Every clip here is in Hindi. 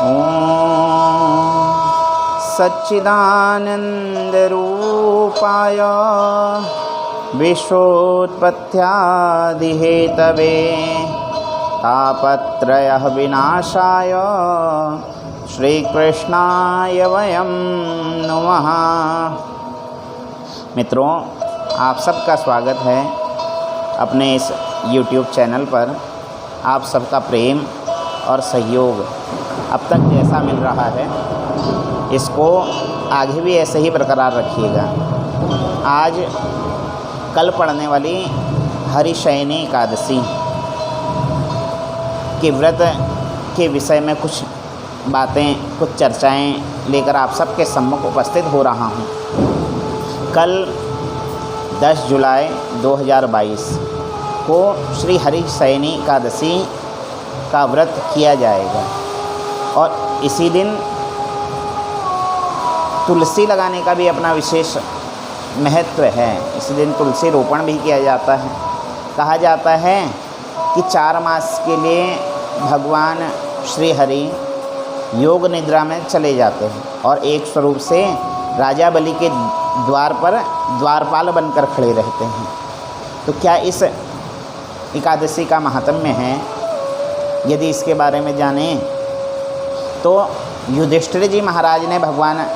ॐ सच्चिदानन्दरूपाय विश्वोत्पत्त्यादिहेतवे तापत्रयविनाशाय श्रीकृष्णाय वयं नमः। मित्रों, आप सबका स्वागत है अपने इस YouTube चैनल पर। आप सबका प्रेम और सहयोग अब तक जैसा मिल रहा है इसको आगे भी ऐसे ही बरकरार रखिएगा। आज कल पढ़ने वाली हरिशयनी एकादशी के व्रत के विषय में कुछ बातें, कुछ चर्चाएं लेकर आप सबके सम्मुख उपस्थित हो रहा हूं। कल 10 जुलाई 2022 को श्री हरिशयनी एकादशी का व्रत किया जाएगा और इसी दिन तुलसी लगाने का भी अपना विशेष महत्व है। इसी दिन तुलसी रोपण भी किया जाता है। कहा जाता है कि 4 मास के लिए भगवान श्री हरि योग निद्रा में चले जाते हैं और एक स्वरूप से राजा बलि के द्वार पर द्वारपाल बनकर खड़े रहते हैं। तो क्या इस एकादशी का महात्म्य है? यदि इसके बारे में जानें तो युधिष्ठिर जी महाराज ने भगवान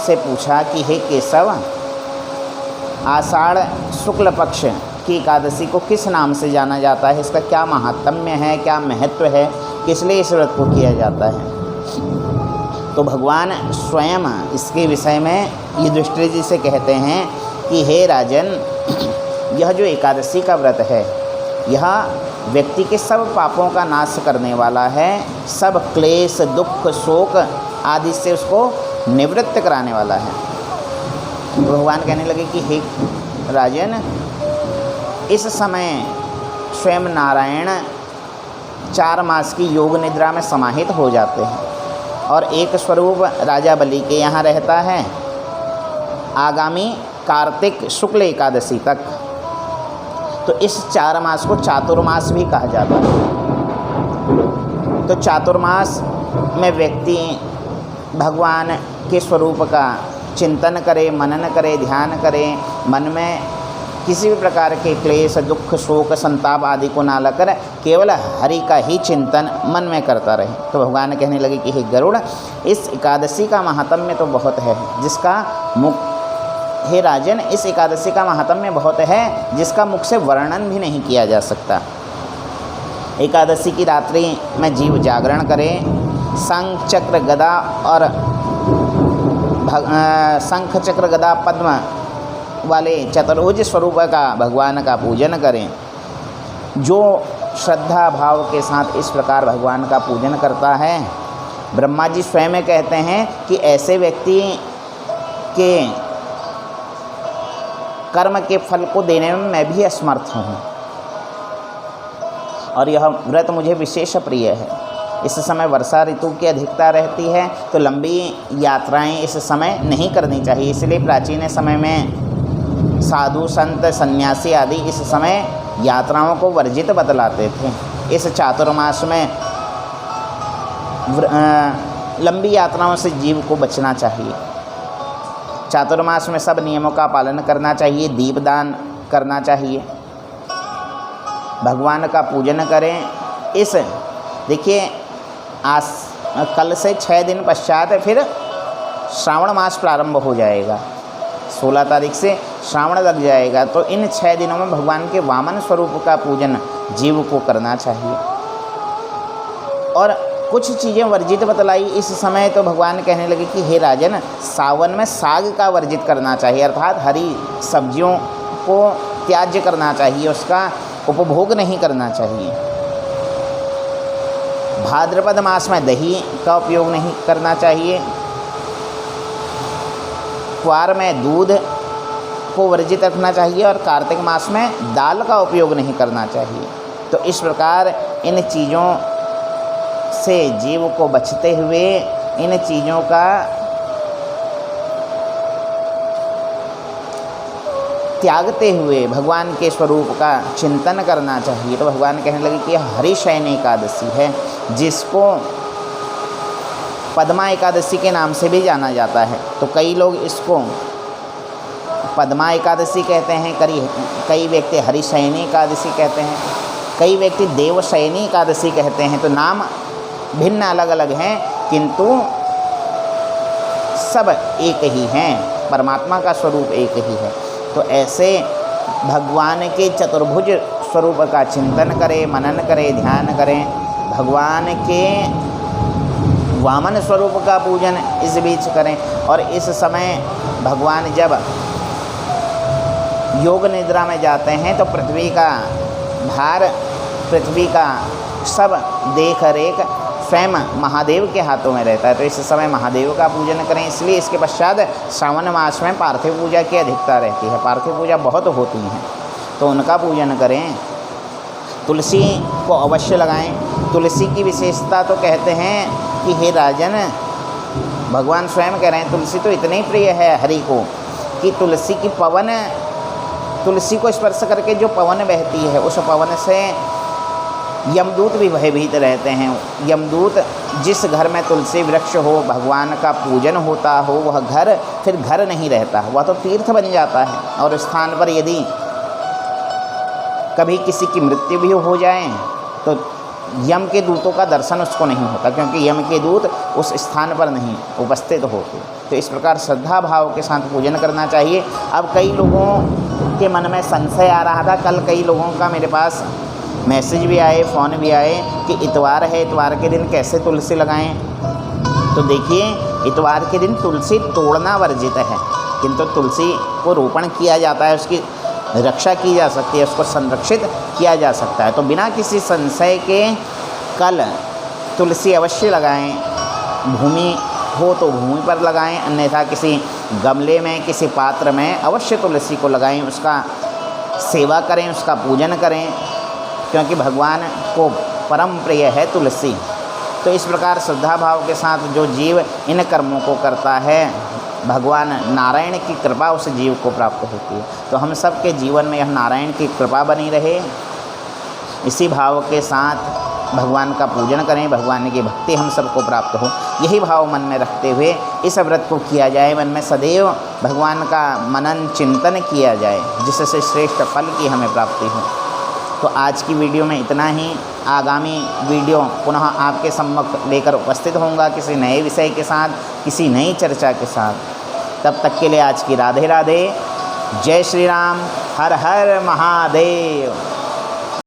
से पूछा कि हे केशव, आषाढ़ शुक्ल पक्ष की एकादशी को किस नाम से जाना जाता है? इसका क्या महात्म्य है, क्या महत्व है, किस लिए इस व्रत को किया जाता है? तो भगवान स्वयं इसके विषय में युधिष्ठिर जी से कहते हैं कि हे राजन, यह जो एकादशी का व्रत है यह व्यक्ति के सब पापों का नाश करने वाला है। सब क्लेश, दुख, शोक आदि से उसको निवृत्त कराने वाला है। भगवान कहने लगे कि हे राजन, इस समय स्वयं नारायण 4 मास की योग निद्रा में समाहित हो जाते हैं और एक स्वरूप राजा बलि के यहाँ रहता है आगामी कार्तिक शुक्ल एकादशी तक। तो इस 4 मास को चातुर्मास भी कहा जाता है। तो चातुर्मास में व्यक्ति भगवान के स्वरूप का चिंतन करे, मनन करे, ध्यान करे, मन में किसी भी प्रकार के क्लेश, दुख, शोक, संताप आदि को ना लेकर केवल हरि का ही चिंतन मन में करता रहे। तो भगवान कहने लगे कि हे गरुड़, इस एकादशी का महात्म्य तो बहुत है जिसका मुख, हे राजन, इस एकादशी का महात्म्य बहुत है जिसका मुख से वर्णन भी नहीं किया जा सकता। एकादशी की रात्रि में जीव जागरण करे, शंख चक्र गदा और शंख चक्र गदा पद्म वाले चतुर्भुज स्वरूप का भगवान का पूजन करें। जो श्रद्धा भाव के साथ इस प्रकार भगवान का पूजन करता है, ब्रह्मा जी स्वयं कहते हैं कि ऐसे व्यक्ति के कर्म के फल को देने में मैं भी असमर्थ हूँ और यह व्रत मुझे विशेष प्रिय है। इस समय वर्षा ऋतु की अधिकता रहती है तो लंबी यात्राएं इस समय नहीं करनी चाहिए। इसलिए प्राचीन समय में साधु, संत, सन्यासी आदि इस समय यात्राओं को वर्जित बतलाते थे। इस चातुर्मास में लंबी यात्राओं से जीव को बचना चाहिए। चातुर्मास में सब नियमों का पालन करना चाहिए, दीपदान करना चाहिए, भगवान का पूजन करें। इस देखिए, आज कल से 6 दिन पश्चात फिर श्रावण मास प्रारंभ हो जाएगा। 16 तारीख से श्रावण लग जाएगा। तो इन 6 दिनों में भगवान के वामन स्वरूप का पूजन जीव को करना चाहिए। और कुछ चीज़ें वर्जित बतलाई इस समय। तो भगवान कहने लगे कि हे राजन, सावन में साग का वर्जित करना चाहिए, अर्थात हरी सब्जियों को त्याज्य करना चाहिए, उसका उपभोग नहीं करना चाहिए। भाद्रपद मास में दही का उपयोग नहीं करना चाहिए। क्वार में दूध को वर्जित रखना चाहिए और कार्तिक मास में दाल का उपयोग नहीं करना चाहिए। तो इस प्रकार इन चीज़ों से जीव को बचते हुए इन चीज़ों का त्यागते हुए भगवान के स्वरूप का चिंतन करना चाहिए। तो भगवान कहने लगे कि हरिशयनी एकादशी है जिसको पद्मा एकादशी के नाम से भी जाना जाता है। तो कई लोग इसको पद्मा एकादशी कहते हैं, कई व्यक्ति हरिशयनी एकादशी कहते हैं, कई व्यक्ति देवशयनी एकादशी कहते हैं। तो नाम भिन्न अलग अलग हैं, किंतु सब एक ही हैं, परमात्मा का स्वरूप एक ही है। तो ऐसे भगवान के चतुर्भुज स्वरूप का चिंतन करें, मनन करें, ध्यान करें। भगवान के वामन स्वरूप का पूजन इस बीच करें। और इस समय भगवान जब योग निद्रा में जाते हैं तो पृथ्वी का भार, पृथ्वी का सब देख रेख स्वयं महादेव के हाथों में रहता है। तो इस समय महादेव का पूजन करें। इसलिए इसके पश्चात श्रावण मास में पार्थिव पूजा की अधिकता रहती है। पार्थिव पूजा बहुत होती हैं, तो उनका पूजन करें। तुलसी को अवश्य लगाएं। तुलसी की विशेषता तो कहते हैं कि हे राजन, भगवान स्वयं कह रहे हैं तुलसी तो इतनी प्रिय है हरि को कि तुलसी की पवन, तुलसी को स्पर्श करके जो पवन बहती है उस पवन से यमदूत भी भयभीत रहते हैं। यमदूत, जिस घर में तुलसी वृक्ष हो, भगवान का पूजन होता हो, वह घर फिर घर नहीं रहता, वह तो तीर्थ बन जाता है। और स्थान पर यदि कभी किसी की मृत्यु भी हो जाए तो यम के दूतों का दर्शन उसको नहीं होता, क्योंकि यम के दूत उस स्थान पर नहीं उपस्थित होते। तो इस प्रकार श्रद्धा भाव के साथ पूजन करना चाहिए। अब कई लोगों के मन में संशय आ रहा था, कल कई लोगों का मेरे पास मैसेज भी आए, फ़ोन भी आए कि इतवार है, इतवार के दिन कैसे तुलसी लगाएं। तो देखिए, इतवार के दिन तुलसी तोड़ना वर्जित है, किंतु तुलसी को रोपण किया जाता है, उसकी रक्षा की जा सकती है, उसको संरक्षित किया जा सकता है। तो बिना किसी संशय के कल तुलसी अवश्य लगाएं। भूमि हो तो भूमि पर लगाएं, अन्यथा किसी गमले में, किसी पात्र में अवश्य तुलसी को लगाएं। उसका सेवा करें, उसका पूजन करें, क्योंकि भगवान को परम प्रिय है तुलसी। तो इस प्रकार श्रद्धा भाव के साथ जो जीव इन कर्मों को करता है, भगवान नारायण की कृपा उस जीव को प्राप्त होती है। तो हम सब के जीवन में यह नारायण की कृपा बनी रहे, इसी भाव के साथ भगवान का पूजन करें, भगवान की भक्ति हम सबको प्राप्त हो, यही भाव मन में रखते हुए इस व्रत को किया जाए। मन में सदैव भगवान का मनन चिंतन किया जाए, जिससे श्रेष्ठ फल की हमें प्राप्ति हो। तो आज की वीडियो में इतना ही। आगामी वीडियो पुनः आपके सम्मुख लेकर उपस्थित होऊंगा किसी नए विषय के साथ, किसी नई चर्चा के साथ। तब तक के लिए आज की राधे राधे, जय श्री राम, हर हर महादेव।